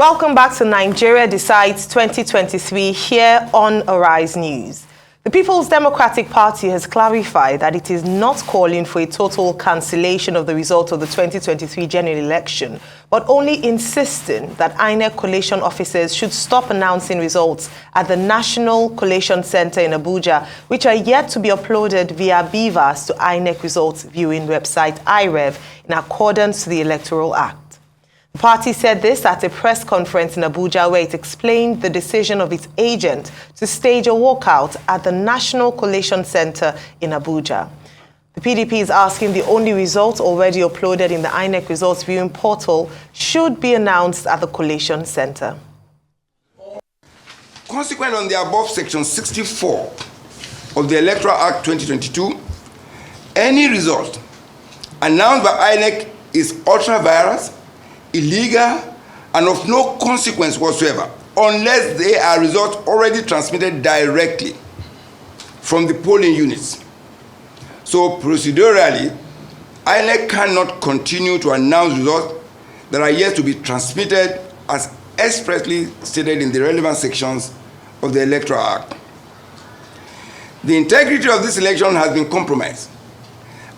Welcome back to Nigeria Decides 2023 here on Arise News. The People's Democratic Party has clarified that it is not calling for a total cancellation of the result of the 2023 general election, but only insisting that INEC collation officers should stop announcing results at the National Collation Center in Abuja, which are yet to be uploaded via BVAS to INEC results viewing website IREV in accordance to the Electoral Act. The party said this at a press conference in Abuja where it explained the decision of its agent to stage a walkout at the National Collation Center in Abuja. The PDP is asking the only results already uploaded in the INEC results viewing portal should be announced at the Collation Center. Consequent on the above section 64 of the Electoral Act 2022, any result announced by INEC is ultra-virus, illegal, and of no consequence whatsoever, unless they are results already transmitted directly from the polling units. So procedurally, INEC cannot continue to announce results that are yet to be transmitted as expressly stated in the relevant sections of the Electoral Act. The integrity of this election has been compromised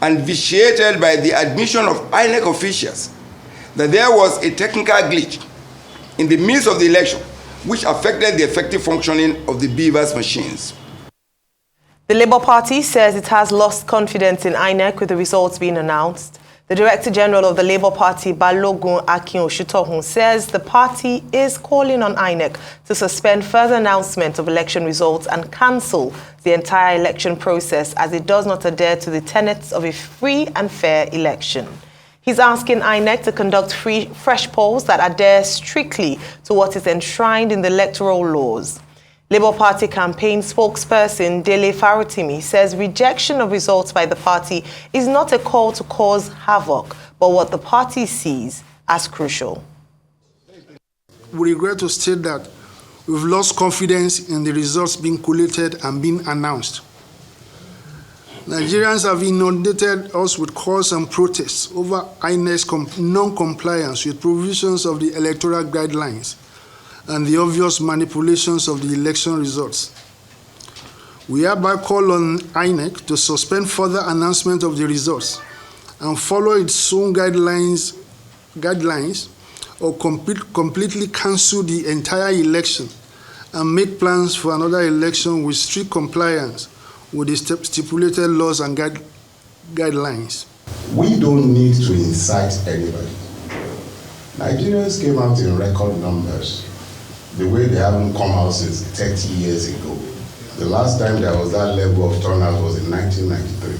and vitiated by the admission of INEC officials that there was a technical glitch in the midst of the election which affected the effective functioning of the BVAS machines. The Labour Party says it has lost confidence in INEC with the results being announced. The Director General of the Labour Party, Balogun Akin-Osutohun, says the party is calling on INEC to suspend further announcement of election results and cancel the entire election process as it does not adhere to the tenets of a free and fair election. He's asking INEC to conduct fresh polls that adhere strictly to what is enshrined in the electoral laws. Labour Party campaign spokesperson Dele Farotimi says rejection of results by the party is not a call to cause havoc, but what the party sees as crucial. We regret to state that we've lost confidence in the results being collated and being announced. Nigerians have inundated us with calls and protests over INEC's non-compliance with provisions of the electoral guidelines and the obvious manipulations of the election results. We hereby call on INEC to suspend further announcement of the results and follow its own guidelines or completely cancel the entire election and make plans for another election with strict compliance with the stipulated laws and guidelines. We don't need to incite anybody. Nigerians came out in record numbers, the way they haven't come out since 30 years ago. The last time there was that level of turnout was in 1993.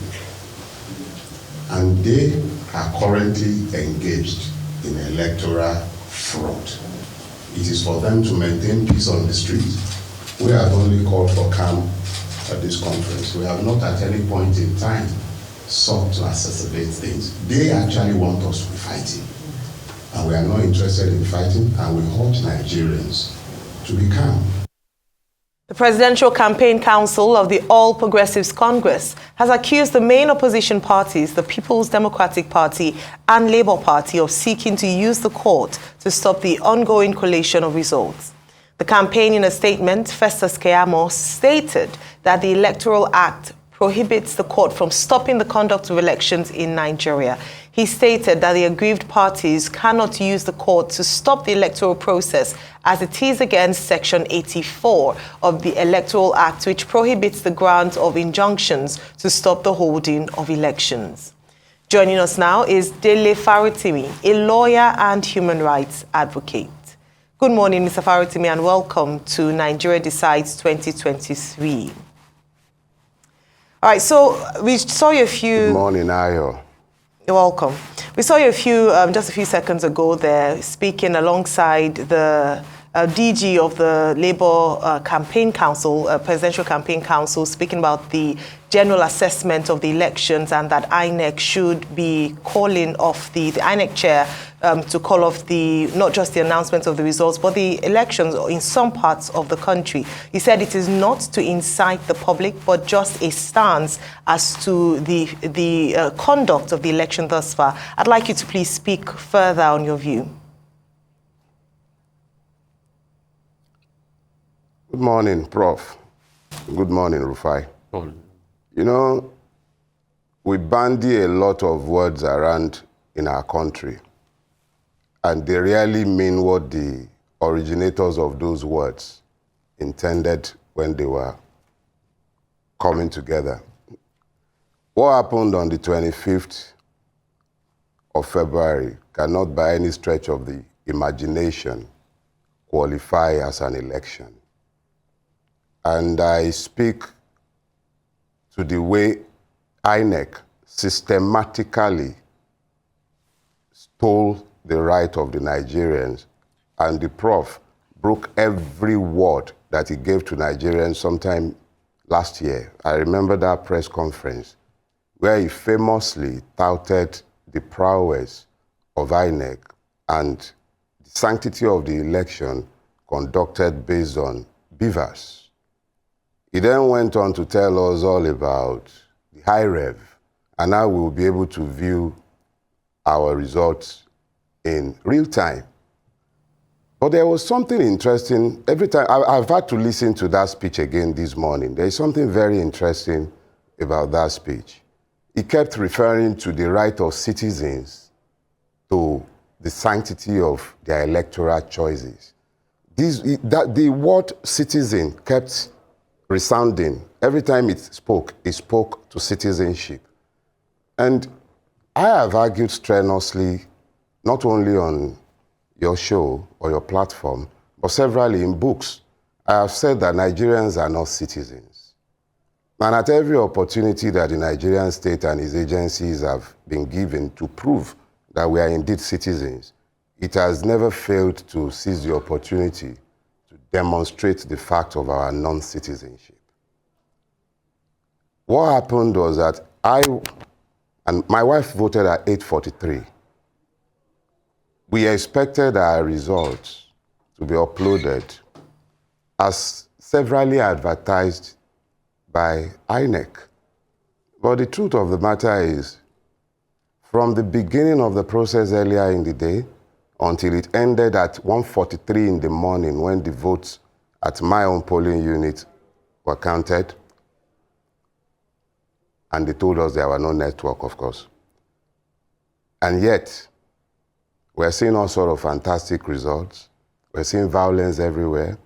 And they are currently engaged in electoral fraud. It is for them to maintain peace on the street. We have only called for calm at this conference. We have not at any point in time sought to exacerbate things. They actually want us to be fighting. And we are not interested in fighting, and we urge Nigerians to be calm. The Presidential Campaign Council of the All Progressives Congress has accused the main opposition parties, the People's Democratic Party and Labour Party, of seeking to use the court to stop the ongoing collation of results. The campaign, in a statement, Festus Keyamo, stated that the Electoral Act prohibits the court from stopping the conduct of elections in Nigeria. He stated that the aggrieved parties cannot use the court to stop the electoral process as it is against Section 84 of the Electoral Act, which prohibits the grant of injunctions to stop the holding of elections. Joining us now is Dele Farotimi, a lawyer and human rights advocate. Good morning, Mr. Farotimi, and welcome to Nigeria Decides 2023. All right, so we saw you a few... Good morning, Ayo. You're welcome. We saw you just a few seconds ago there, speaking alongside the DG of the Labour Campaign Council, Presidential Campaign Council, speaking about the general assessment of the elections and that INEC should be calling off the INEC chair to call off not just the announcement of the results, but the elections in some parts of the country. He said it is not to incite the public, but just a stance as to the conduct of the election thus far. I'd like you to please speak further on your view. Good morning, Prof. Good morning, Rufai. Morning. You know, we bandy a lot of words around in our country, and they really mean what the originators of those words intended when they were coming together. What happened on the 25th of February cannot by any stretch of the imagination qualify as an election. And I speak to the way INEC systematically stole the right of the Nigerians, and the Prof broke every word that he gave to Nigerians sometime last year. I remember that press conference where he famously touted the prowess of INEC and the sanctity of the election conducted based on beavers. He then went on to tell us all about the high rev, and how we will be able to view our results in real time. But there was something interesting. Every time, I've had to listen to that speech again this morning. There is something very interesting about that speech. He kept referring to the right of citizens to the sanctity of their electoral choices. The word citizen kept resounding. Every time it spoke to citizenship. And I have argued strenuously, not only on your show or your platform, but severally in books. I have said that Nigerians are not citizens. And at every opportunity that the Nigerian state and its agencies have been given to prove that we are indeed citizens, it has never failed to seize the opportunity to demonstrate the fact of our non-citizenship. What happened was that I and my wife voted at 8:43. We expected our results to be uploaded as severally advertised by INEC. But the truth of the matter is, from the beginning of the process earlier in the day until it ended at 1:43 in the morning when the votes at my own polling unit were counted, and they told us there were no network, of course. And yet, we're seeing all sorts of fantastic results. We're seeing violence everywhere.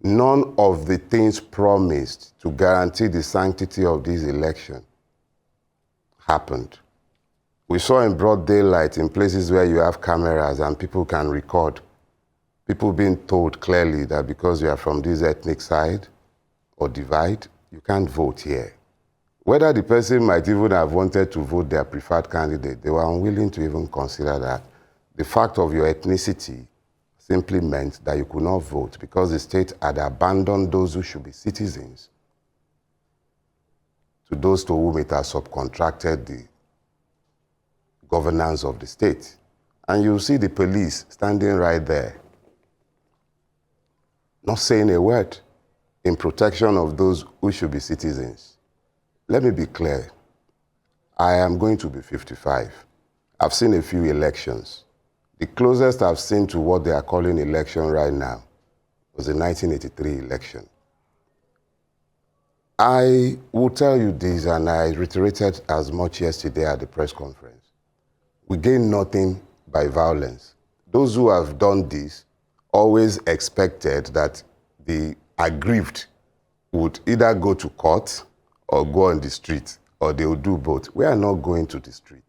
None of the things promised to guarantee the sanctity of this election happened. We saw in broad daylight in places where you have cameras and people can record, people being told clearly that because you are from this ethnic side or divide, you can't vote here. Whether the person might even have wanted to vote their preferred candidate, they were unwilling to even consider that. The fact of your ethnicity simply meant that you could not vote because the state had abandoned those who should be citizens to those to whom it has subcontracted the governance of the state. And you see the police standing right there, not saying a word in protection of those who should be citizens. Let me be clear. I am going to be 55. I've seen a few elections. The closest I've seen to what they are calling election right now was the 1983 election. I will tell you this, and I reiterated as much yesterday at the press conference. We gain nothing by violence. Those who have done this always expected that the aggrieved would either go to court or go on the street, or they will do both. We are not going to the street.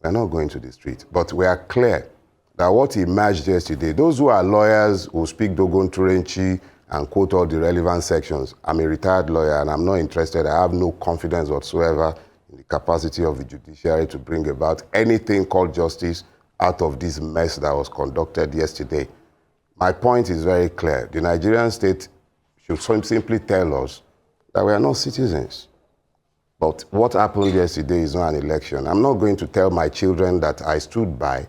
We are not going to the street. But we are clear that what emerged yesterday, those who are lawyers who speak Dogon Turenchi and quote all the relevant sections, I'm a retired lawyer and I'm not interested. I have no confidence whatsoever in the capacity of the judiciary to bring about anything called justice out of this mess that was conducted yesterday. My point is very clear. The Nigerian state should simply tell us that we are not citizens. But what happened yesterday is not an election. I'm not going to tell my children that I stood by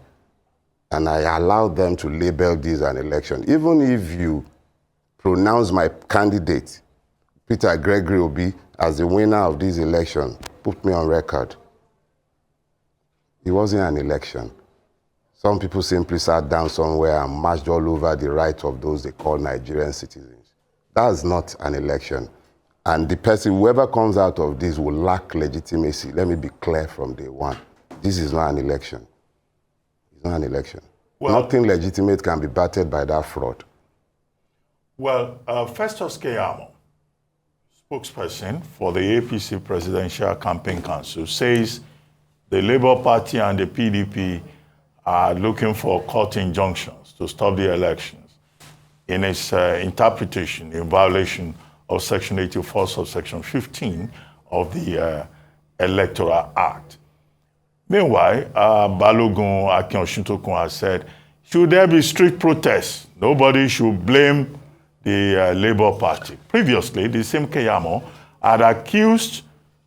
and I allowed them to label this an election. Even if you pronounce my candidate, Peter Gregory Obi, as the winner of this election, put me on record. It wasn't an election. Some people simply sat down somewhere and marched all over the rights of those they call Nigerian citizens. That's not an election. And the person, whoever comes out of this, will lack legitimacy. Let me be clear from day one. This is not an election. It's not an election. Well, nothing legitimate can be battered by that fraud. Well, Festus Keyamo, spokesperson for the APC Presidential Campaign Council, says the Labour Party and the PDP are looking for court injunctions to stop the elections in its interpretation in violation of Section 84, subsection 15 of the Electoral Act. Meanwhile, Balogun Akin-Osuntokun has said, should there be strict protests, nobody should blame the Labour Party. Previously, the same Keyamo had accused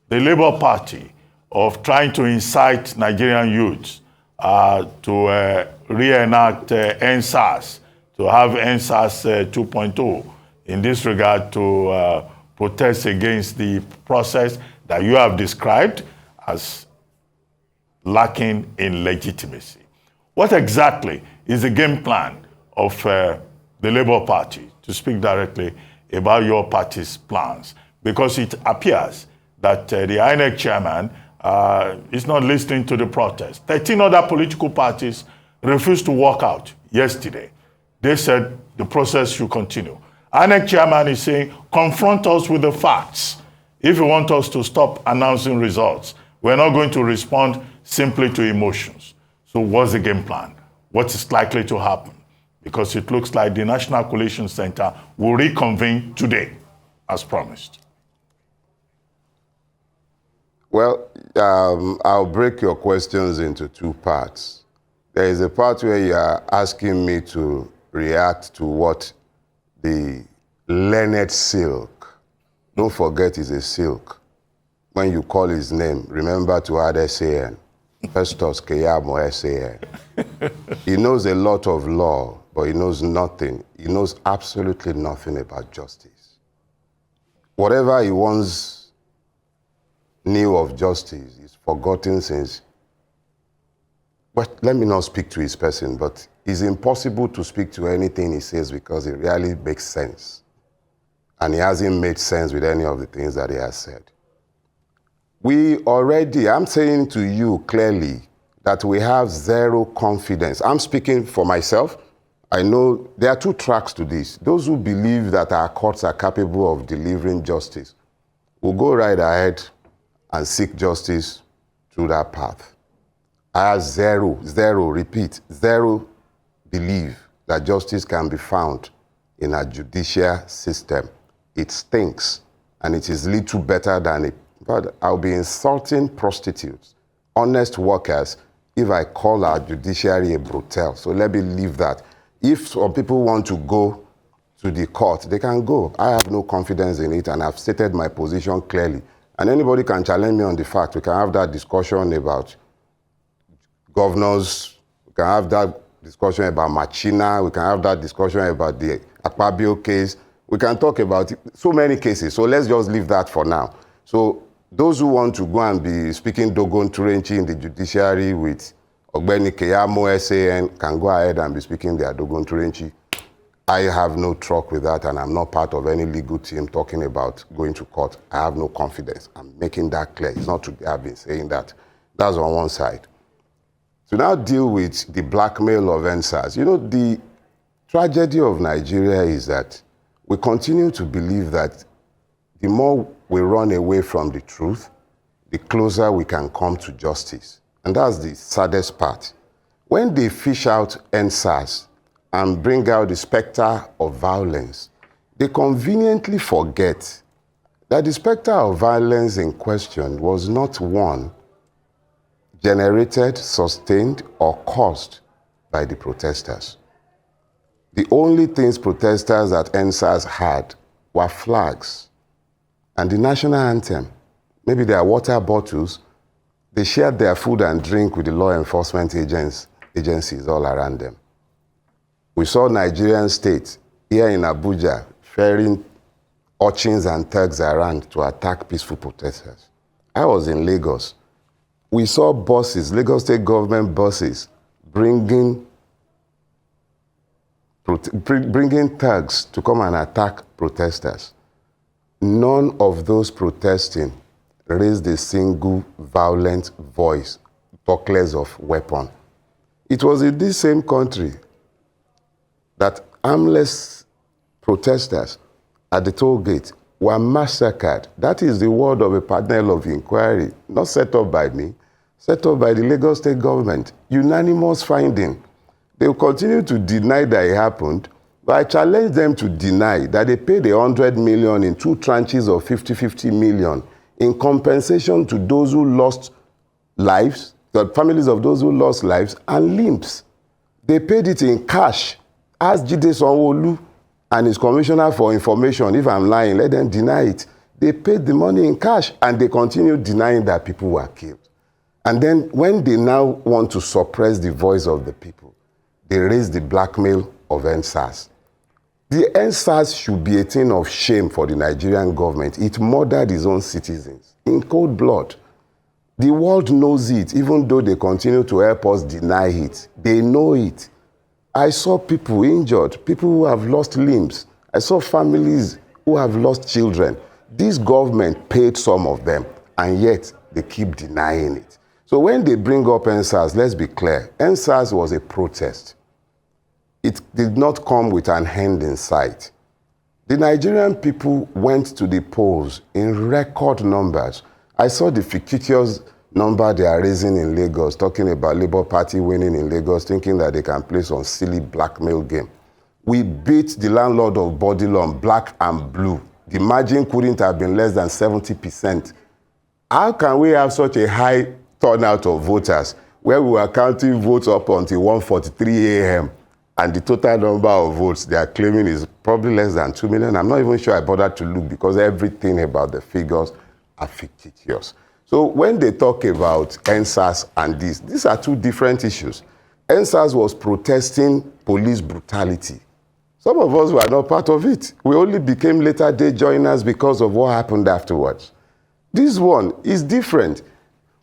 the Labour Party of trying to incite Nigerian youths to reenact EndSARS, to have EndSARS 2.0 in this regard to protest against the process that you have described as lacking in legitimacy. What exactly is the game plan of the Labour Party, to speak directly about your party's plans? Because it appears that the INEC chairman is not listening to the protest. 13 other political parties refused to walk out yesterday. They said the process should continue. INEC chairman is saying, confront us with the facts. If you want us to stop announcing results, we're not going to respond simply to emotions. So what's the game plan? What is likely to happen? Because it looks like the National Coalition Center will reconvene today, as promised. Well, I'll break your questions into two parts. There is a part where you are asking me to react to what the learned silk, don't forget he's a silk. When you call his name, remember to add SAN. Festus Keyamo SAN. He knows a lot of law, but he knows nothing. He knows absolutely nothing about justice. Whatever he once knew of justice is forgotten since. But let me not speak to his person, but it's impossible to speak to anything he says because it really makes sense. And he hasn't made sense with any of the things that he has said. I'm saying to you clearly that we have zero confidence. I'm speaking for myself. I know there are two tracks to this. Those who believe that our courts are capable of delivering justice will go right ahead and seek justice through that path. I have zero belief that justice can be found in a judicial system. It stinks, and it is little better than it. But I'll be insulting prostitutes, honest workers, if I call our judiciary a brothel. So let me leave that. If some people want to go to the court, they can go. I have no confidence in it, and I've stated my position clearly. And anybody can challenge me on the fact. We can have that discussion about governors. We can have that discussion about Machina. We can have that discussion about the Akpabio case. We can talk about so many cases. So let's just leave that for now. So those who want to go and be speaking Dogon Turenchi in the judiciary with Ogbeni Keyamo SAN can go ahead and be speaking their Dogon Turenchi. I have no truck with that, and I'm not part of any legal team talking about going to court. I have no confidence. I'm making that clear. It's not today I've been saying that. That's on one side. To now deal with the blackmail of EndSARS, you know, the tragedy of Nigeria is that we continue to believe that the more we run away from the truth, the closer we can come to justice. And that's the saddest part. When they fish out EndSARS and bring out the specter of violence, they conveniently forget that the specter of violence in question was not one generated, sustained, or caused by the protesters. The only things protesters at EndSARS had were flags and the national anthem. Maybe their water bottles. They shared their food and drink with the law enforcement agencies all around them. We saw Nigerian state here in Abuja ferrying urchins and thugs around to attack peaceful protesters. I was in Lagos. We saw buses, Lagos state government buses, bringing bringing thugs to come and attack protesters. None of those protesting raised a single violent voice, talk less of weapon. It was in this same country that armless protesters at the toll gate were massacred. That is the word of a panel of inquiry, not set up by me, set up by the Lagos State government. Unanimous finding. They will continue to deny that it happened, but I challenge them to deny that they paid 100 million in 2 tranches of 50 million in compensation to those who lost lives, the families of those who lost lives and limbs. They paid it in cash. Ask Jide Sanwo-Olu and his commissioner for information. If I'm lying, let them deny it. They paid the money in cash and they continue denying that people were killed. And then when they now want to suppress the voice of the people, they raise the blackmail of EndSARS. The EndSARS should be a thing of shame for the Nigerian government. It murdered its own citizens in cold blood. The world knows it, even though they continue to help us deny it. They know it. I saw people injured, people who have lost limbs. I saw families who have lost children. This government paid some of them, and yet they keep denying it. So when they bring up EndSARS, let's be clear, EndSARS was a protest. It did not come with an end in sight. The Nigerian people went to the polls in record numbers. I saw the fictitious number they are raising in Lagos, talking about Labour Party winning in Lagos, thinking that they can play some silly blackmail game. We beat the landlord of Bodilon, black and blue. The margin couldn't have been less than 70%. How can we have such a high turnout of voters where we were counting votes up until 1:43 a.m. and the total number of votes they are claiming is probably less than 2 million? I'm not even sure I bothered to look because everything about the figures are fictitious. So when they talk about EndSARS and these are 2 different issues. EndSARS was protesting police brutality. Some of us were not part of it. We only became later day joiners because of what happened afterwards. This one is different.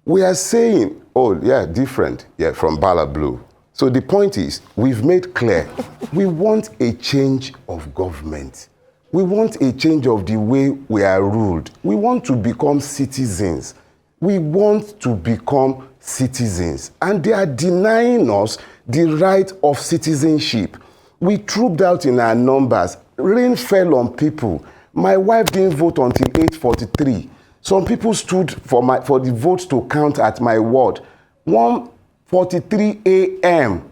We are saying, oh yeah, different, yeah, from Bala Blue. So the point is, we've made clear, we want a change of government. We want a change of the way we are ruled. We want to become citizens. We want to become citizens. And they are denying us the right of citizenship. We trooped out in our numbers. Rain fell on people. My wife didn't vote until 8:43. Some people stood for the votes to count at my ward. 1:43 a.m.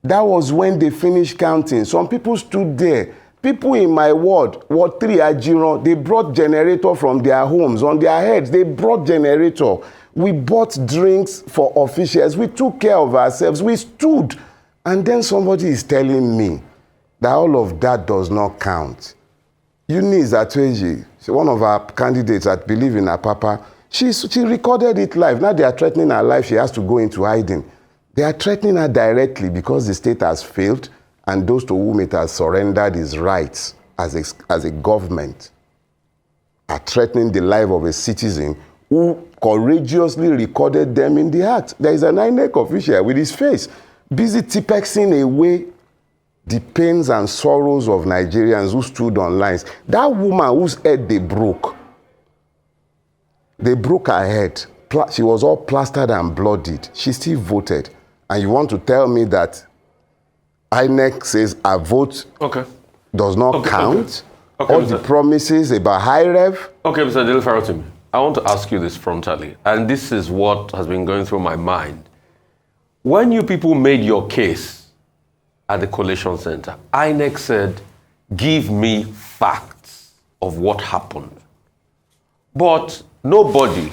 That was when they finished counting. Some people stood there. People in my ward, Ward 3 Ajiron, they brought generator from their homes. On their heads, they brought generator. We bought drinks for officials. We took care of ourselves. We stood. And then somebody is telling me that all of that does not count. Eunice Atweji, one of our candidates that believe in her papa, she recorded it live. Now they are threatening her life. She has to go into hiding. They are threatening her directly because the state has failed and those to whom it has surrendered its rights as a government are threatening the life of a citizen who courageously recorded them in the act. There is an INEC official with his face busy tipexing away the pains and sorrows of Nigerians who stood on lines. That woman whose head they broke her head. She was all plastered and bloodied. She still voted. And you want to tell me that INEC says a vote does not count? Okay, all the promises about high rev? Okay, Mr. Dele Farotimi, I want to ask you this frontally, and this is what has been going through my mind. When you people made your case at the Collation Center, INEC said, give me facts of what happened. But nobody,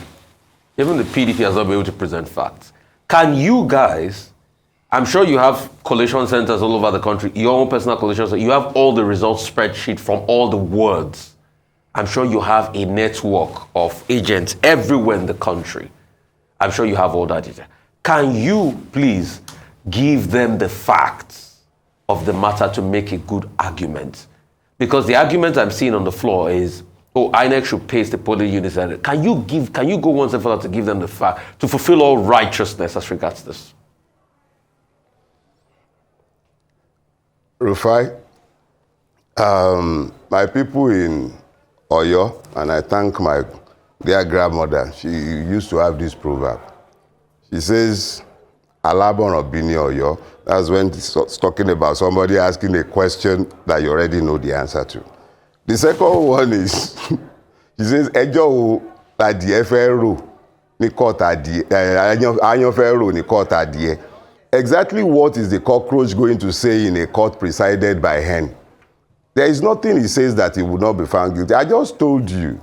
even the PDP, has not been able to present facts. Can you guys, I'm sure you have collation centers all over the country, your own personal collation center, you have all the results spreadsheet from all the wards. I'm sure you have a network of agents everywhere in the country. I'm sure you have all that data. Can you please give them the facts of the matter to make a good argument? Because the argument I'm seeing on the floor is, oh, INEC should paste the polling units. Can you go one step further to give them the fact, to fulfill all righteousness as regards this? Rufai, my people in Oyo, and I thank my dear grandmother, she used to have this proverb. She says, Alabon Obini Oyo. That's when it's talking about somebody asking a question that you already know the answer to. The second one is, she says, Ejo adìẹ fẹ́ rò ní court adìẹ, aáyán fẹ́ rò ní court adìẹ. Exactly what is the cockroach going to say in a court presided by hen? There is nothing he says that he would not be found guilty. I just told you.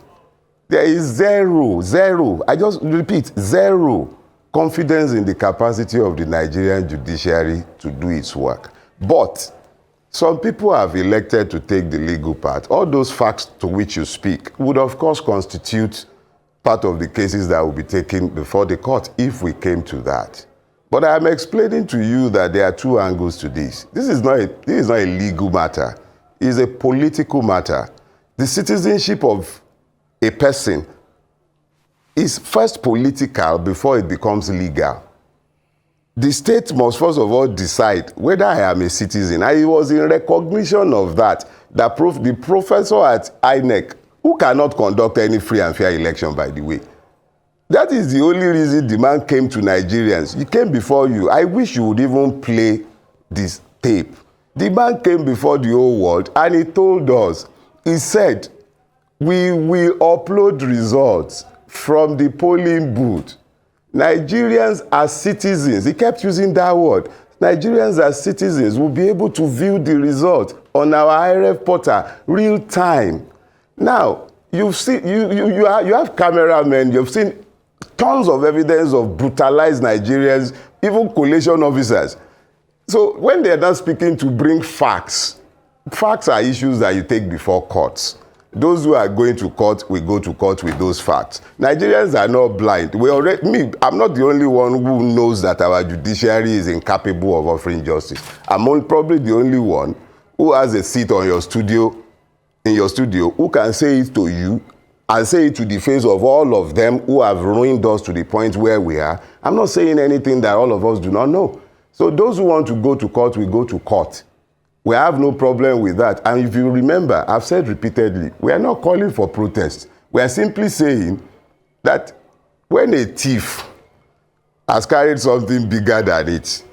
There is zero, I just repeat, zero confidence in the capacity of the Nigerian judiciary to do its work. But some people have elected to take the legal part. All those facts to which you speak would, of course, constitute part of the cases that will be taken before the court if we came to that. But I am explaining to you that there are two angles to this. This is not a legal matter. It is a political matter. The citizenship of a person is first political before it becomes legal. The state must first of all decide whether I am a citizen. And it was in recognition of that that the professor at INEC, who cannot conduct any free and fair election, by the way, that is the only reason the man came to Nigerians. He came before you. I wish you would even play this tape. The man came before the whole world and he told us, he said, we will upload results from the polling booth. Nigerians as citizens, he kept using that word, Nigerians as citizens will be able to view the result on our IRF portal real time. Now, you've seen, you have cameramen, you've seen tons of evidence of brutalized Nigerians, even collation officers. So when they're not speaking to bring facts, facts are issues that you take before courts. Those who are going to court will go to court with those facts. Nigerians are not blind. I'm not the only one who knows that our judiciary is incapable of offering justice. I'm probably the only one who has a seat on your studio, in your studio, who can say it to you and say it to the face of all of them who have ruined us to the point where we are. I'm not saying anything that all of us do not know. So those who want to go to court will go to court. We have no problem with that. And if you remember, I've said repeatedly, we are not calling for protest. We are simply saying that when a thief has carried something bigger than it,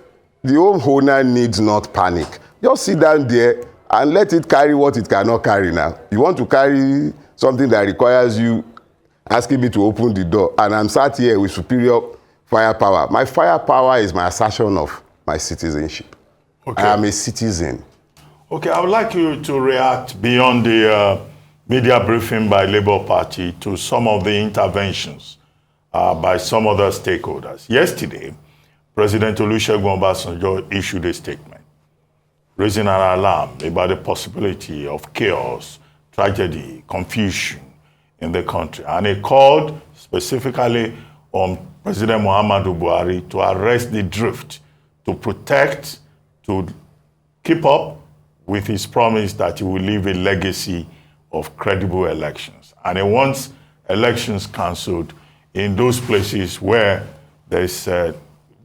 the homeowner needs not panic. Just sit down there and let it carry what it cannot carry now. You want to carry something that requires you asking me to open the door, and I'm sat here with superior firepower. My firepower is my assertion of my citizenship. Okay. I am a citizen. Okay, I would like you to react beyond the media briefing by Labour Party to some of the interventions by some other stakeholders. Yesterday, President Olusegun Obasanjo issued a statement raising an alarm about the possibility of chaos, tragedy, confusion in the country. And he called specifically on President Muhammadu Buhari to arrest the drift, to protect, to keep up with his promise that he will leave a legacy of credible elections. And he wants elections cancelled in those places where there's a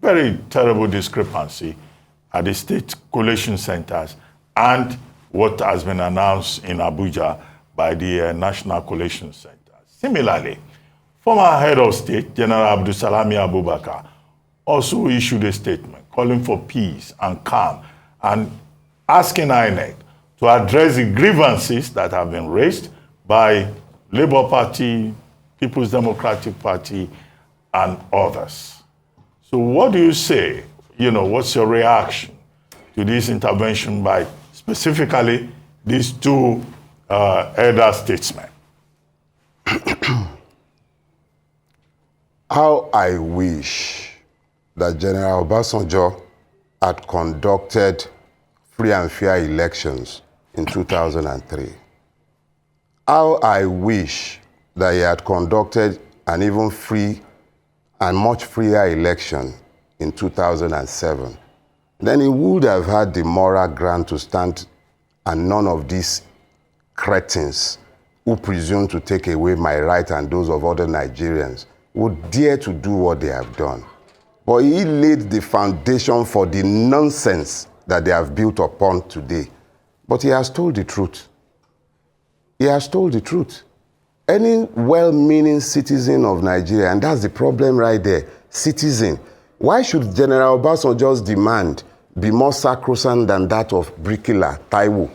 very terrible discrepancy at the state collation centers and what has been announced in Abuja by the National Collation Center. Similarly, former head of state, General Abdulsalami Abubakar, also issued a statement calling for peace and calm and asking INEC to address the grievances that have been raised by Labour Party, People's Democratic Party, and others. So what do you say? What's your reaction to this intervention by specifically these two elder statesmen? How I wish that General Obasanjo had conducted free and fair elections in 2003. How I wish that he had conducted an even free and much freer election in 2007. Then he would have had the moral ground to stand, and none of these cretins who presume to take away my right and those of other Nigerians would dare to do what they have done. But he laid the foundation for the nonsense that they have built upon today. But he has told the truth. He has told the truth. Any well-meaning citizen of Nigeria, and that's the problem right there, citizen. Why should General Obasanjo's demand be more sacrosanct than that of Brikila, Taiwo?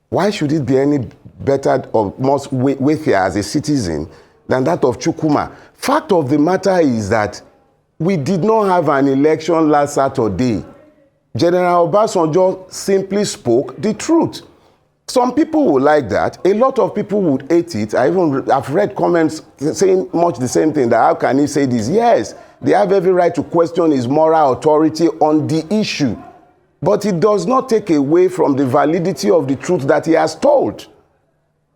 Why should it be any better or more weightier as a citizen than that of Chukwuma? Fact of the matter is that we did not have an election last Saturday. General Obasanjo simply spoke the truth. Some people would like that. A lot of people would hate it. I've read comments saying much the same thing, that how can he say this? Yes, they have every right to question his moral authority on the issue. But it does not take away from the validity of the truth that he has told.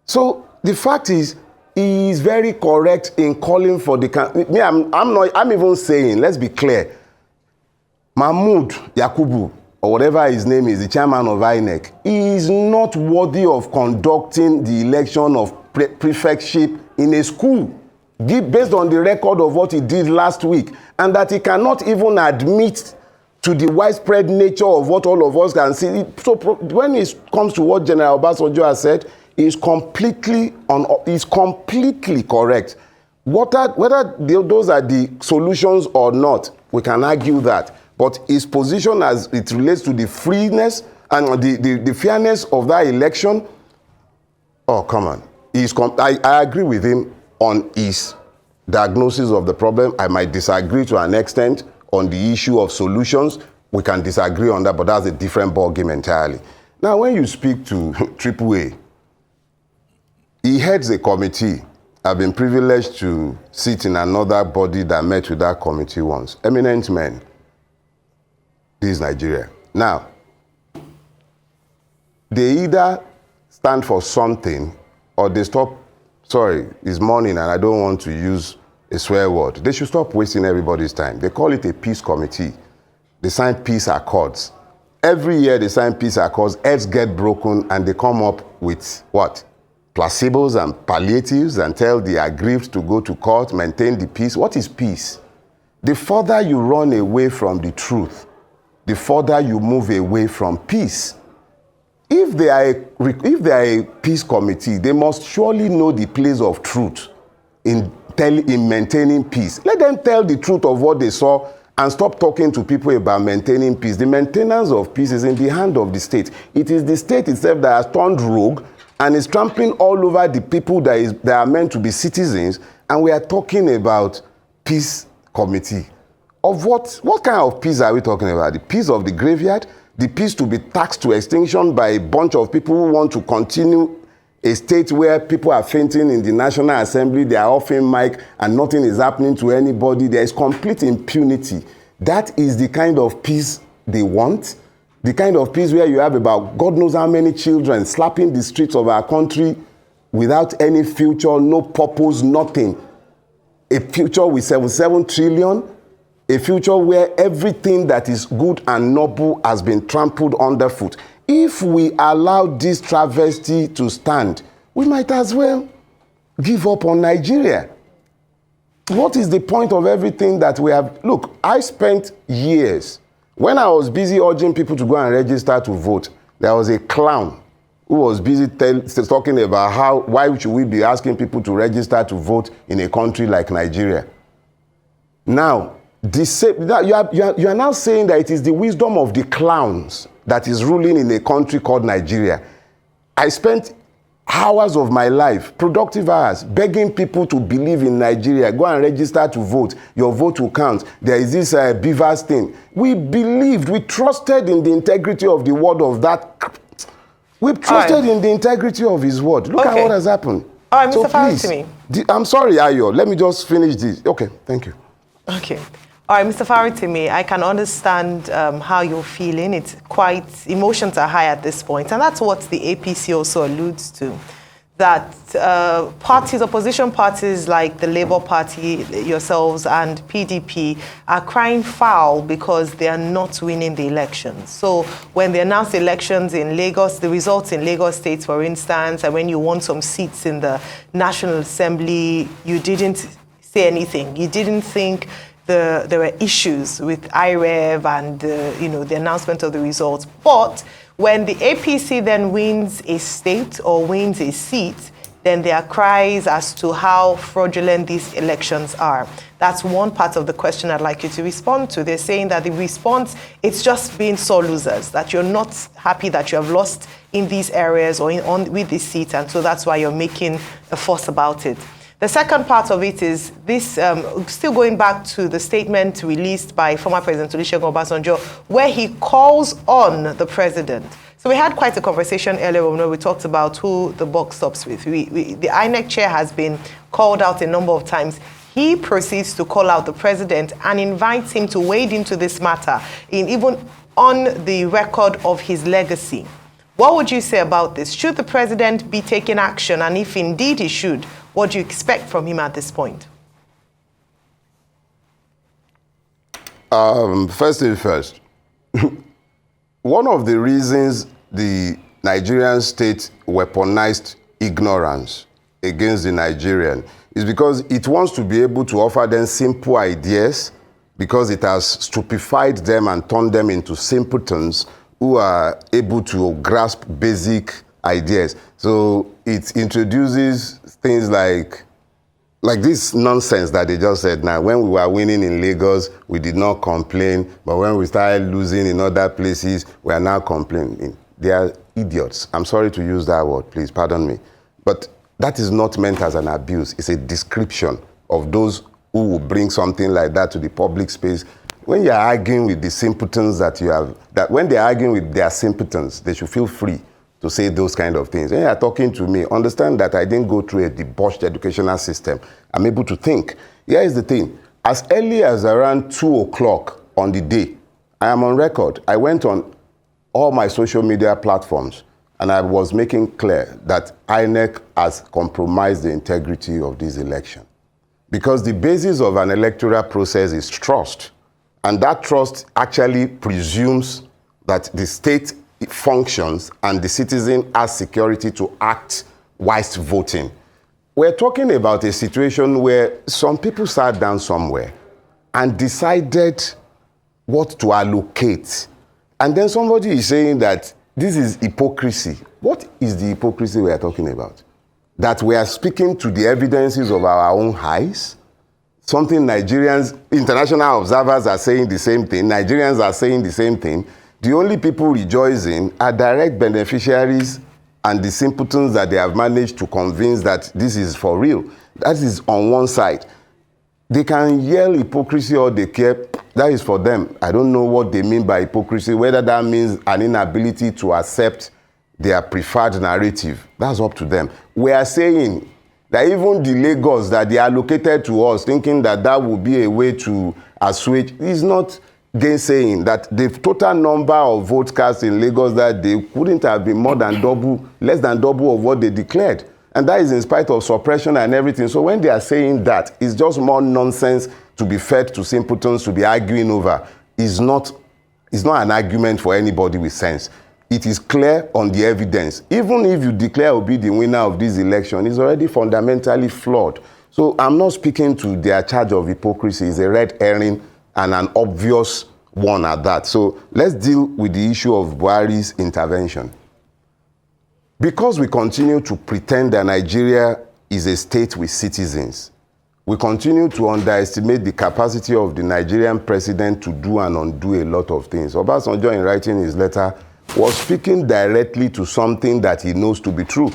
So the fact is, he is very correct in calling for the... I'm even saying, let's be clear, Mahmoud Yakubu, or whatever his name is, the chairman of INEC, he is not worthy of conducting the election of prefectship in a school, based on the record of what he did last week, and that he cannot even admit to the widespread nature of what all of us can see. So when it comes to what General Obasanjo has said, is completely correct. Whether those are the solutions or not, we can argue that. But his position as it relates to the freeness and the fairness of that election, oh, come on. I agree with him on his diagnosis of the problem. I might disagree to an extent on the issue of solutions. We can disagree on that, but that's a different ballgame entirely. Now, when you speak to AAA, he heads a committee. I've been privileged to sit in another body that met with that committee once. Eminent men. This is Nigeria. Now, they either stand for something or they stop. Sorry, it's morning and I don't want to use a swear word. They should stop wasting everybody's time. They call it a peace committee. They sign peace accords. Every year they sign peace accords, heads get broken, and they come up with what? Placebos and palliatives, and tell the aggrieved to go to court, maintain the peace. What is peace? The further you run away from the truth, the further you move away from peace. If they are a peace committee, they must surely know the place of truth in maintaining peace. Let them tell the truth of what they saw and stop talking to people about maintaining peace. The maintenance of peace is in the hand of the state. It is the state itself that has turned rogue and is trampling all over the people that are meant to be citizens, and we are talking about peace committee. Of what kind of peace are we talking about? The peace of the graveyard? The peace to be taxed to extinction by a bunch of people who want to continue a state where people are fainting in the National Assembly, they are offing mic and nothing is happening to anybody. There is complete impunity. That is the kind of peace they want. The kind of peace where you have about God knows how many children slapping the streets of our country without any future, no purpose, nothing. A future with 77 trillion. A future where everything that is good and noble has been trampled underfoot. If we allow this travesty to stand, we might as well give up on Nigeria. What is the point of everything that we have? Look, I spent years, when I was busy urging people to go and register to vote, there was a clown who was busy talking about why should we be asking people to register to vote in a country like Nigeria. Now, you are now saying that it is the wisdom of the clowns that is ruling in a country called Nigeria. I spent hours of my life, productive hours, begging people to believe in Nigeria. Go and register to vote. Your vote will count. There is this Beavers thing. We believed, we trusted in the integrity of the word of that. We trusted in the integrity of his word. Look at what has happened. All right, Mr. Farotimi. I'm sorry, Ayo. Let me just finish this. Okay, thank you. Okay. All right, Mr. Farotimi, I can understand how you're feeling. It's quite, emotions are high at this point. And that's what the APC also alludes to. That opposition parties like the Labour Party, yourselves, and PDP are crying foul because they are not winning the elections. So when they announced the elections in Lagos, the results in Lagos State, for instance, and when you won some seats in the National Assembly, you didn't say anything. You didn't think there were issues with IREV and the announcement of the results. But when the APC then wins a state or wins a seat, then there are cries as to how fraudulent these elections are. That's one part of the question I'd like you to respond to. They're saying that the response, it's just being sore losers, that you're not happy that you have lost in these areas or with this seat, and so that's why you're making a fuss about it. The second part of it is this, still going back to the statement released by former President Olusegun Obasanjo, where he calls on the president. So we had quite a conversation earlier when we talked about who the buck stops with. The INEC chair has been called out a number of times. He proceeds to call out the president and invites him to wade into this matter, even on the record of his legacy. What would you say about this? Should the president be taking action? And if indeed he should, what do you expect from him at this point? First thing first. One of the reasons the Nigerian state weaponized ignorance against the Nigerian is because it wants to be able to offer them simple ideas, because it has stupefied them and turned them into simpletons who are able to grasp basic ideas. So it introduces things like this nonsense that they just said now. When we were winning in Lagos, we did not complain, but when we started losing in other places, we are now complaining. They are idiots. I'm sorry to use that word, please pardon me. But that is not meant as an abuse. It's a description of those who will bring something like that to the public space. When you are arguing with the simpletons that you have, that when they are arguing with their simpletons, they should feel free to say those kind of things. When you are talking to me, understand that I didn't go through a debauched educational system. I'm able to think. Here is the thing. As early as around 2 o'clock on the day, I am on record. I went on all my social media platforms and I was making clear that INEC has compromised the integrity of this election. Because the basis of an electoral process is trust. And that trust actually presumes that the state functions and the citizen has security to act whilst voting. We're talking about a situation where some people sat down somewhere and decided what to allocate. And then somebody is saying that this is hypocrisy. What is the hypocrisy we are talking about? That we are speaking to the evidences of our own eyes? Something Nigerians, international observers are saying the same thing. Nigerians are saying the same thing. The only people rejoicing are direct beneficiaries and the simpletons that they have managed to convince that this is for real. That is on one side. They can yell hypocrisy all they care. That is for them. I don't know what they mean by hypocrisy, whether that means an inability to accept their preferred narrative. That's up to them. We are saying that even the Lagos that they allocated to us, thinking that that would be a way to assuage, is not gainsaying that the total number of votes cast in Lagos that day couldn't have been more than double, less than double of what they declared. And that is in spite of suppression and everything. So when they are saying that, it's just more nonsense to be fed to simpletons to be arguing over. It's not an argument for anybody with sense. It is clear on the evidence. Even if you declare Obi the winner of this election, it's already fundamentally flawed. So I'm not speaking to their charge of hypocrisy. It's a red herring and an obvious one at that. So let's deal with the issue of Buhari's intervention. Because we continue to pretend that Nigeria is a state with citizens, we continue to underestimate the capacity of the Nigerian president to do and undo a lot of things. Obasanjo, in writing his letter, was speaking directly to something that he knows to be true.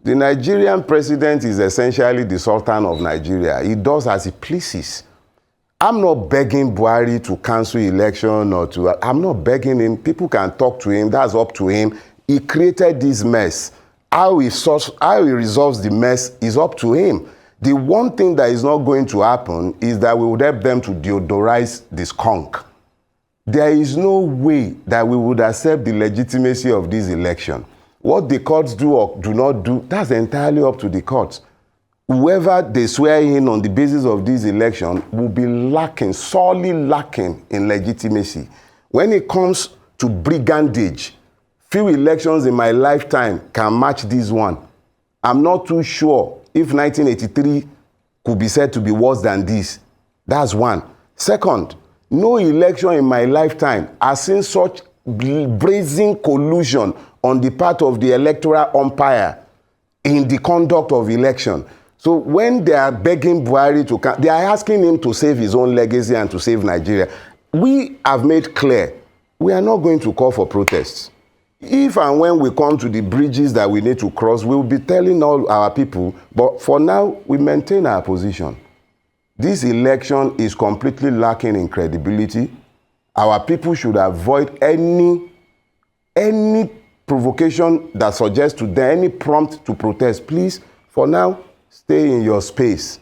The Nigerian president is essentially the Sultan of Nigeria. He does as he pleases. I'm not begging Buhari to cancel election I'm not begging him. People can talk to him. That's up to him. He created this mess. How he resolves the mess is up to him. The one thing that is not going to happen is that we would help them to deodorize the skunk. There is no way that we would accept the legitimacy of this election. What the courts do or do not do, that's entirely up to the courts. Whoever they swear in on the basis of this election will be lacking, sorely lacking in legitimacy. When it comes to brigandage, few elections in my lifetime can match this one. I'm not too sure if 1983 could be said to be worse than this. That's one. Second, no election in my lifetime has seen such brazen collusion on the part of the electoral umpire in the conduct of election. So when they are begging Buhari to come, they are asking him to save his own legacy and to save Nigeria. We have made clear, we are not going to call for protests. If and when we come to the bridges that we need to cross, we will be telling all our people, but for now, we maintain our position. This election is completely lacking in credibility. Our people should avoid any provocation that suggests to them any prompt to protest. Please, for now, stay in your space.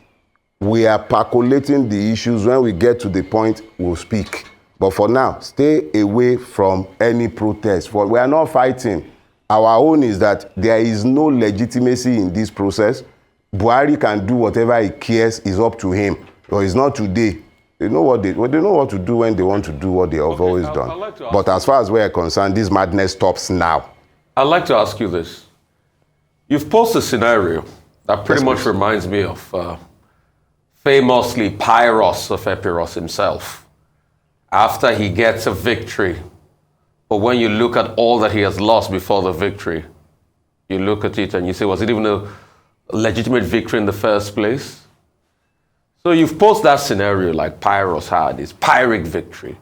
We are percolating the issues. When we get to the point, we'll speak. But for now, stay away from any protest. For we are not fighting. Our own is that there is no legitimacy in this process. Buhari can do whatever he cares. It's up to him. But it's not today. They know what to do when they want to do what they have always done. Like but as far as we are concerned, this madness stops now. I'd like to ask you this. You've posed a scenario that pretty much reminds me of famously Pyros of Epiros himself. After he gets a victory, but when you look at all that he has lost before the victory, you look at it and you say, was it even a legitimate victory in the first place? So you've posed that scenario like Pyros had, his Pyrrhic victory.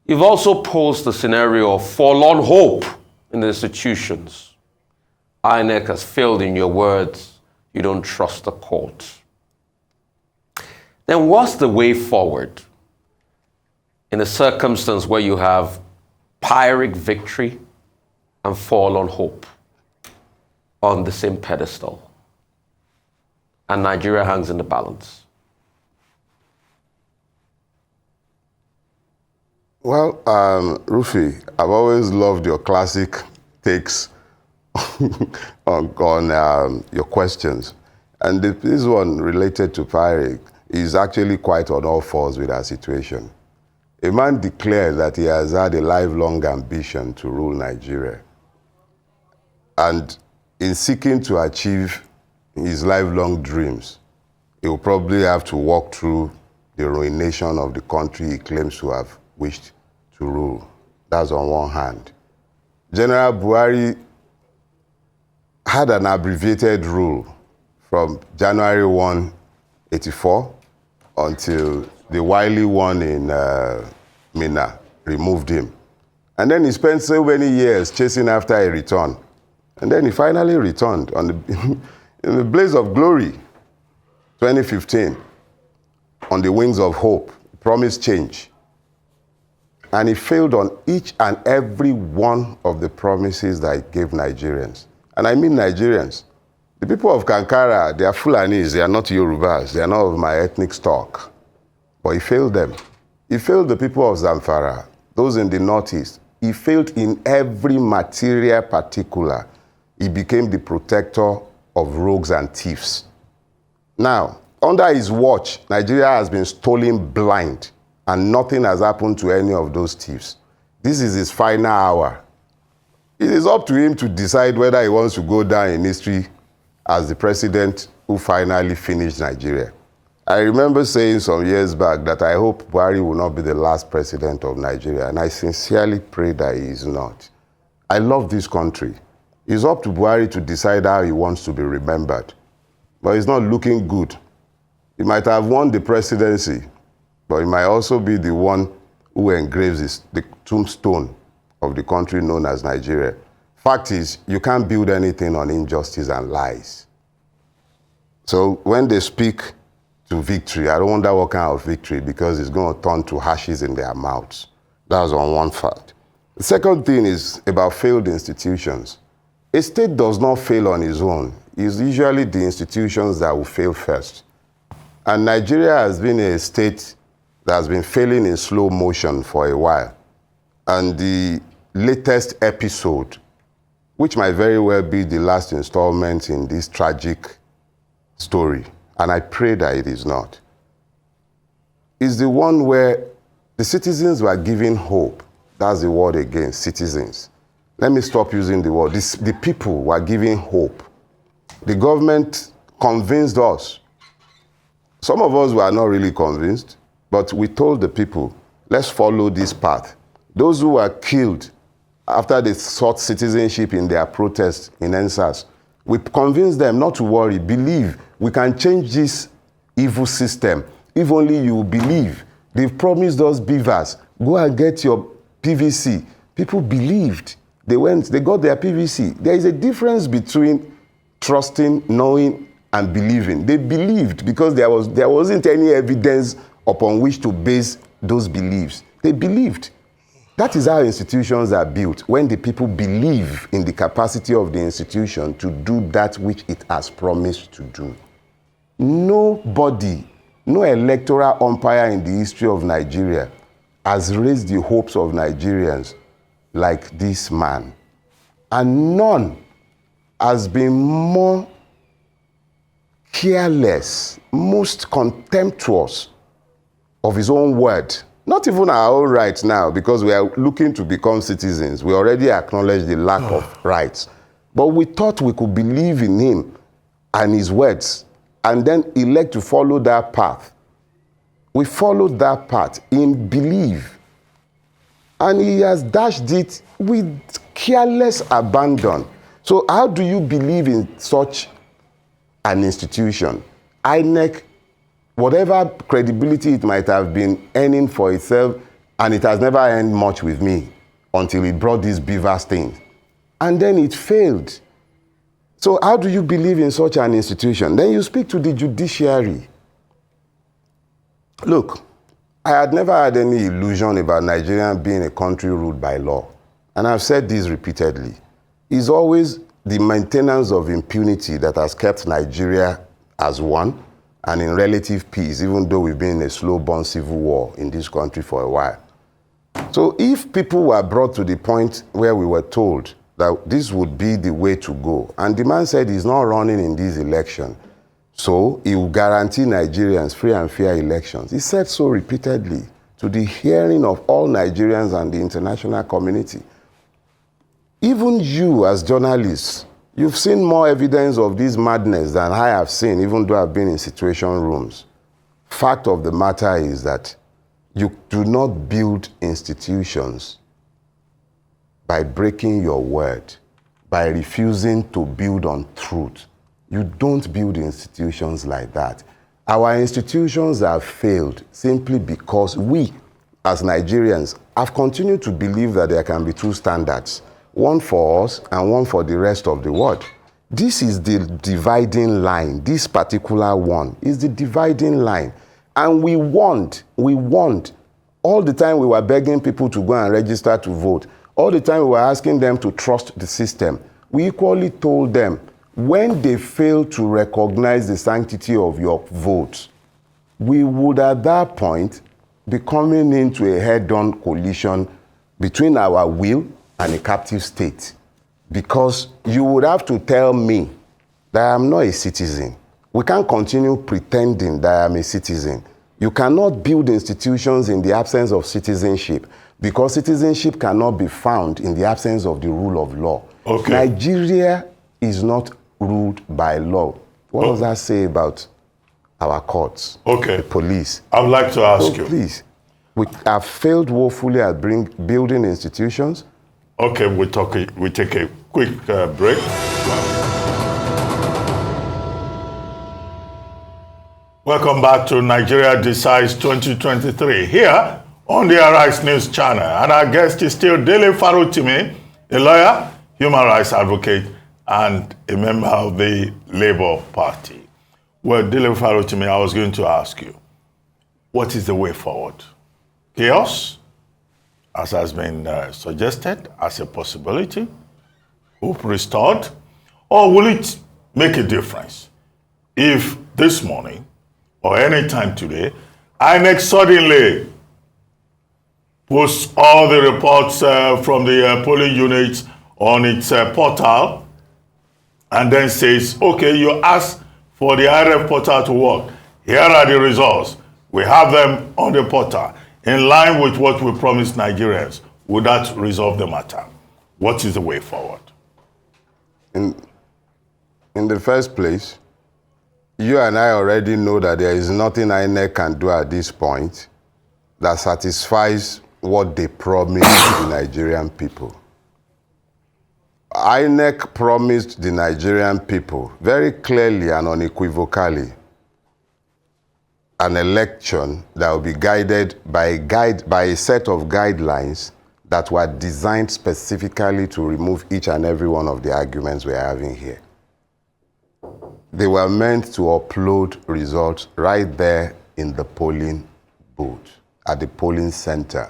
You've also posed the scenario of forlorn hope in the institutions. INEC has failed in your words. You don't trust the court. Then what's the way forward in a circumstance where you have Pyrrhic victory and forlorn hope on the same pedestal, and Nigeria hangs in the balance? Well, Rufi, I've always loved your classic takes on your questions. And this one related to Pyrrhic is actually quite on all fours with our situation. A man declared that he has had a lifelong ambition to rule Nigeria. And in seeking to achieve his lifelong dreams, he will probably have to walk through the ruination of the country he claims to have wished to rule. That's on one hand. General Buhari had an abbreviated rule from January 1, 1984 until the wily one in Mina removed him. And then he spent so many years chasing after a return. And then he finally returned on in the blaze of glory, 2015, on the wings of hope, promised change. And he failed on each and every one of the promises that he gave Nigerians. And I mean Nigerians. The people of Kankara, they are Fulanis, they are not Yorubas, they are not of my ethnic stock. But he failed them. He failed the people of Zamfara, those in the Northeast. He failed in every material particular. He became the protector of rogues and thieves. Now, under his watch, Nigeria has been stolen blind, and nothing has happened to any of those thieves. This is his final hour. It is up to him to decide whether he wants to go down in history as the president who finally finished Nigeria. I remember saying some years back that I hope Buhari will not be the last president of Nigeria, and I sincerely pray that he is not. I love this country. It's up to Buhari to decide how he wants to be remembered. But it's not looking good. He might have won the presidency, but he might also be the one who engraves the tombstone of the country known as Nigeria. Fact is, you can't build anything on injustice and lies. So when they speak to victory, I don't wonder what kind of victory, because it's going to turn to ashes in their mouths. That's on one fact. The second thing is about failed institutions. A state does not fail on its own. It's usually the institutions that will fail first. And Nigeria has been a state that has been failing in slow motion for a while. And the latest episode, which might very well be the last installment in this tragic story, and I pray that it is not, is the one where the citizens were given hope. That's the word again, citizens. Let me stop using the word. The people were given hope. The government convinced us. Some of us were not really convinced. But we told the people, let's follow this path. Those who were killed after they sought citizenship in their protest in EndSARS, we convinced them not to worry, believe. We can change this evil system if only you believe. They've promised us beavers. Go and get your PVC. People believed. They went, they got their PVC. There is a difference between trusting, knowing, and believing. They believed because there wasn't any evidence upon which to base those beliefs. They believed. That is how institutions are built, when the people believe in the capacity of the institution to do that which it has promised to do. Nobody, no electoral umpire in the history of Nigeria has raised the hopes of Nigerians like this man. And none has been more careless, most contemptuous of his own word. Not even our own rights now, because we are looking to become citizens. We already acknowledge the lack of rights. But we thought we could believe in him and his words, and then elect to follow that path. We followed that path in belief. And he has dashed it with careless abandon. So how do you believe in such an institution? INEC, whatever credibility it might have been earning for itself, and it has never earned much with me until it brought these beavers things. And then it failed. So how do you believe in such an institution? Then you speak to the judiciary. Look, I had never had any illusion about Nigeria being a country ruled by law. And I've said this repeatedly. It's always the maintenance of impunity that has kept Nigeria as one and in relative peace, even though we've been in a slow-burn civil war in this country for a while. So if people were brought to the point where we were told that this would be the way to go, and the man said he's not running in this election, so he will guarantee Nigerians free and fair elections. He said so repeatedly to the hearing of all Nigerians and the international community. Even you as journalists, you've seen more evidence of this madness than I have seen, even though I've been in situation rooms. Fact of the matter is that you do not build institutions by breaking your word, by refusing to build on truth. You don't build institutions like that. Our institutions have failed simply because we, as Nigerians, have continued to believe that there can be two standards, one for us and one for the rest of the world. This is the dividing line. This particular one is the dividing line. And we want, all the time we were begging people to go and register to vote. All the time we were asking them to trust the system. We equally told them, when they fail to recognize the sanctity of your vote, we would at that point be coming into a head-on collision between our will and a captive state. Because you would have to tell me that I am not a citizen. We can't continue pretending that I am a citizen. You cannot build institutions in the absence of citizenship, because citizenship cannot be found in the absence of the rule of law. Okay. Nigeria is not ruled by law. What does that say about our courts, the police? I would like to ask you. Please, we have failed woefully at building institutions. Okay, we take a quick break. Welcome back to Nigeria Decides 2023 here on the Arise News channel. And our guest is still Dele Farotimi, a lawyer, human rights advocate, and a member of the Labour Party. Well, Dele Farotimi, I was going to ask you, what is the way forward? Chaos, as has been suggested as a possibility, hope restored, or will it make a difference if this morning or any time today, INEC suddenly posts all the reports from the polling units on its portal and then says, okay, you asked for the IRF portal to work. Here are the results. We have them on the portal. In line with what we promised Nigerians, would that resolve the matter? What is the way forward? In the first place, you and I already know that there is nothing INEC can do at this point that satisfies what they promised the Nigerian people. INEC promised the Nigerian people very clearly and unequivocally an election that will be guided by a set of guidelines that were designed specifically to remove each and every one of the arguments we're having here. They were meant to upload results right there in the polling booth, at the polling center.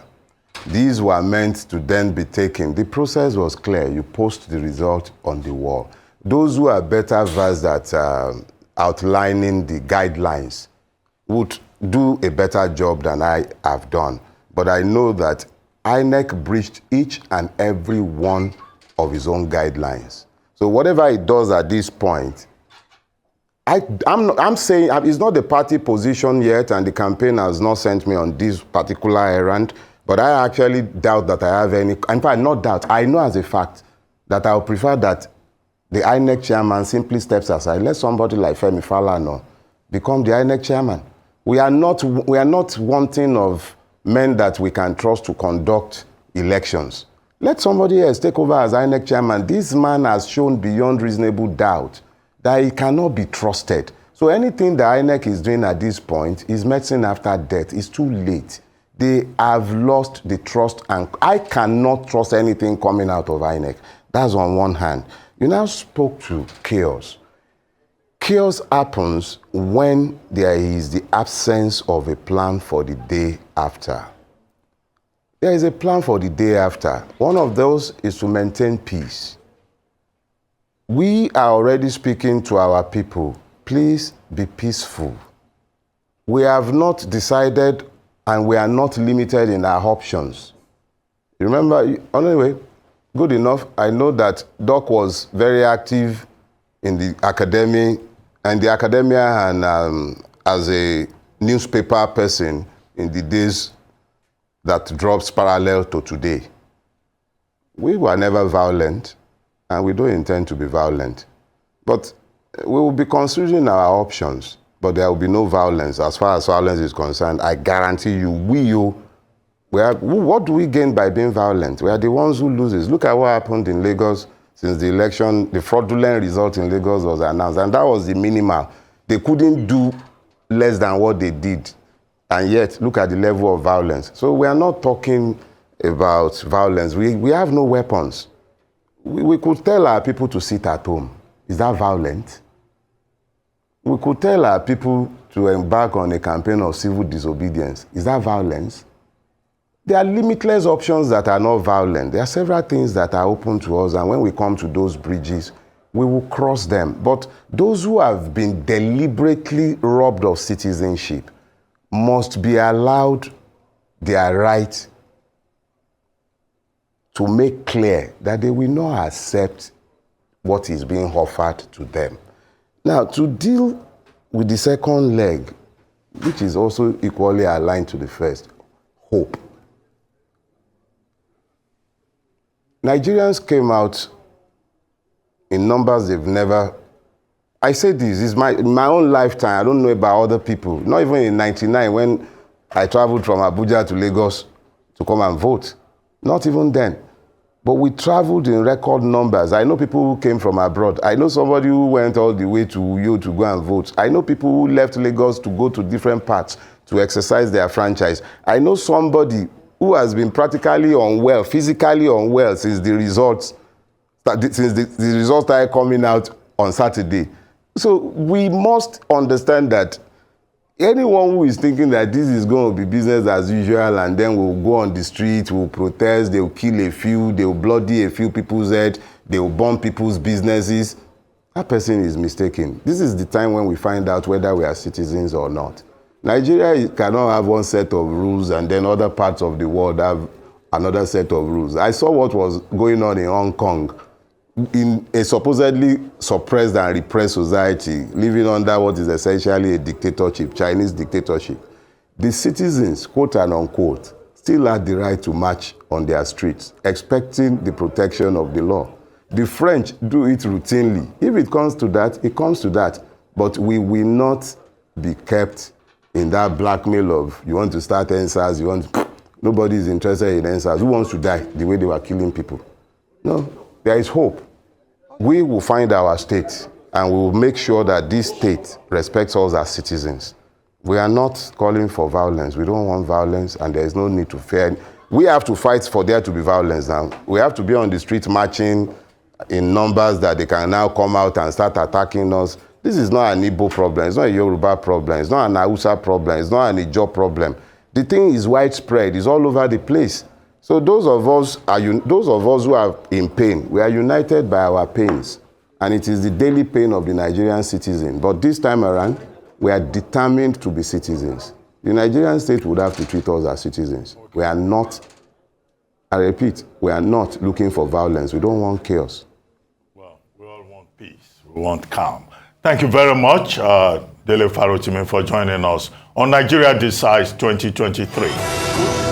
These were meant to then be taken. The process was clear. You post the result on the wall. Those who are better versed at outlining the guidelines would do a better job than I have done. But I know that INEC breached each and every one of its own guidelines. So whatever it does at this point, I'm saying it's not the party position yet, and the campaign has not sent me on this particular errand, but I actually doubt that I have any, in fact, not doubt, I know as a fact that I would prefer that the INEC chairman simply steps aside. Let somebody like Femi Falana become the INEC chairman. We are not wanting of men that we can trust to conduct elections. Let somebody else take over as INEC chairman. This man has shown beyond reasonable doubt that he cannot be trusted. So anything the INEC is doing at this point is medicine after death. It's too late. They have lost the trust, and I cannot trust anything coming out of INEC. That's on one hand. You now spoke to chaos. Chaos happens when there is the absence of a plan for the day after. There is a plan for the day after. One of those is to maintain peace. We are already speaking to our people. Please be peaceful. We have not decided, and we are not limited in our options. Remember, anyway, good enough. I know that Doc was very active in the academia, and as a newspaper person in the days that drops parallel to today. We were never violent, and we don't intend to be violent. But we will be considering our options, but there will be no violence. As far as violence is concerned, I guarantee you, what do we gain by being violent? We are the ones who loses. Look at what happened in Lagos since the election. The fraudulent result in Lagos was announced, and that was the minimal. They couldn't do less than what they did, and yet look at the level of violence. So we are not talking about violence. We have no weapons. We could tell our people to sit at home. Is that violent? We could tell our people to embark on a campaign of civil disobedience. Is that violence? There are limitless options that are not violent. There are several things that are open to us, and when we come to those bridges, we will cross them. But those who have been deliberately robbed of citizenship must be allowed their right to make clear that they will not accept what is being offered to them. Now, to deal with the second leg, which is also equally aligned to the first, hope. Nigerians came out in numbers they've never. I say this is in my own lifetime. I don't know about other people. Not even in '99 when I traveled from Abuja to Lagos to come and vote. Not even then. But we traveled in record numbers. I know people who came from abroad. I know somebody who went all the way to Uyo to go and vote. I know people who left Lagos to go to different parts to exercise their franchise. I know somebody who has been practically unwell, physically unwell since the results started coming out on Saturday. So we must understand that anyone who is thinking that this is going to be business as usual and then we'll go on the street, we'll protest, they'll kill a few, they'll bloody a few people's head, they'll bomb people's businesses, that person is mistaken. This is the time when we find out whether we are citizens or not. Nigeria cannot have one set of rules and then other parts of the world have another set of rules. I saw what was going on in Hong Kong, in a supposedly suppressed and repressed society, living under what is essentially a dictatorship, Chinese dictatorship. The citizens, quote and unquote, still had the right to march on their streets, expecting the protection of the law. The French do it routinely. If it comes to that, it comes to that. But we will not be kept in that blackmail of you want to start EndSARS, nobody is interested in EndSARS. Who wants to die the way they were killing people? No, there is hope. We will find our state and we will make sure that this state respects us as citizens. We are not calling for violence. We don't want violence and there is no need to fear. We have to fight for there to be violence now. We have to be on the street marching in numbers that they can now come out and start attacking us. This is not an Igbo problem. It's not a Yoruba problem. It's not an Hausa problem. It's not an Ijaw problem. The thing is widespread. It's all over the place. So those of us who are in pain, we are united by our pains. And it is the daily pain of the Nigerian citizen. But this time around, we are determined to be citizens. The Nigerian state would have to treat us as citizens. We are not, I repeat, we are not looking for violence. We don't want chaos. Well, we all want peace. We want calm. Thank you very much, Dele Farotimi, for joining us on Nigeria Decides 2023.